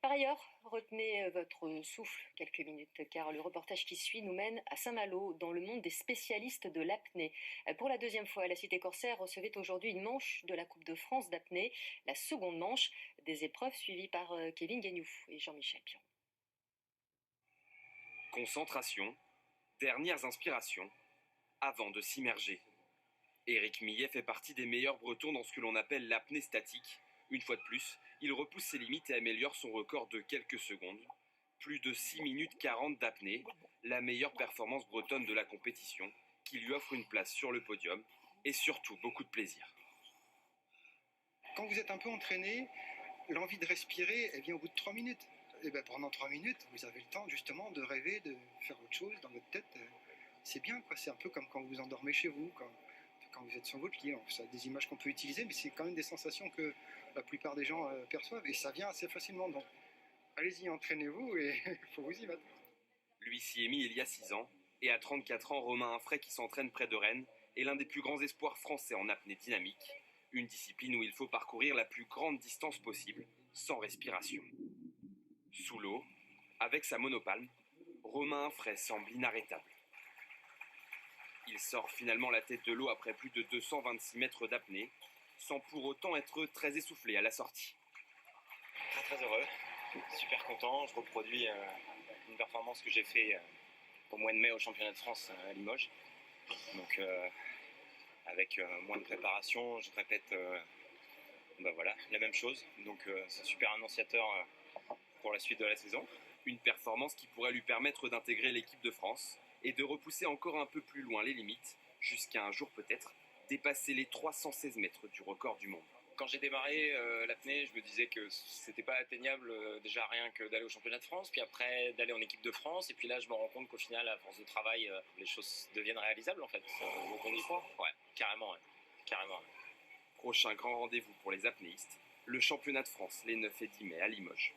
Par ailleurs, retenez votre souffle quelques minutes, car le reportage qui suit nous mène à Saint-Malo, dans le monde des spécialistes de l'apnée. Pour la deuxième fois, la Cité Corsaire recevait aujourd'hui une manche de la Coupe de France d'apnée, la seconde manche des épreuves suivies par Kevin Gagnouf et Jean-Michel Pion. Concentration, dernières inspirations, avant de s'immerger. Éric Millet fait partie des meilleurs Bretons dans ce que l'on appelle l'apnée statique. Une fois de plus, il repousse ses limites et améliore son record de quelques secondes. Plus de 6 minutes 40 d'apnée, la meilleure performance bretonne de la compétition, qui lui offre une place sur le podium et surtout beaucoup de plaisir. Quand vous êtes un peu entraîné, l'envie de respirer, elle vient au bout de 3 minutes. Et bien pendant 3 minutes, vous avez le temps justement de rêver, de faire autre chose dans votre tête. C'est bien, quoi. C'est un peu comme quand vous endormez chez vous, quand vous êtes sur votre lit. C'est des images qu'on peut utiliser, mais c'est quand même des sensations que la plupart des gens perçoivent. Et ça vient assez facilement. Donc allez-y, entraînez-vous et il faut vous y mettre. Lui s'y est mis il y a 6 ans, et à 34 ans, Romain Infray, qui s'entraîne près de Rennes, est l'un des plus grands espoirs français en apnée dynamique, une discipline où il faut parcourir la plus grande distance possible, sans respiration. Sous l'eau, avec sa monopalme, Romain Infray semble inarrêtable. Il sort finalement la tête de l'eau après plus de 226 mètres d'apnée, sans pour autant être très essoufflé à la sortie. Très heureux, super content. Je reproduis une performance que j'ai fait au mois de mai au championnat de France à Limoges. Donc avec moins de préparation, je répète voilà, la même chose. Donc c'est super annonciateur pour la suite de la saison. Une performance qui pourrait lui permettre d'intégrer l'équipe de France et de repousser encore un peu plus loin les limites, jusqu'à un jour peut-être dépasser les 316 mètres du record du monde. Quand j'ai démarré l'apnée, je me disais que c'était pas atteignable déjà rien que d'aller au championnat de France, puis après d'aller en équipe de France, et puis là je me rends compte qu'au final, à force de travail, les choses deviennent réalisables en fait. Donc on y croit. Ouais, carrément, ouais. Carrément. Ouais. Prochain grand rendez-vous pour les apnéistes, le championnat de France les 9 et 10 mai à Limoges.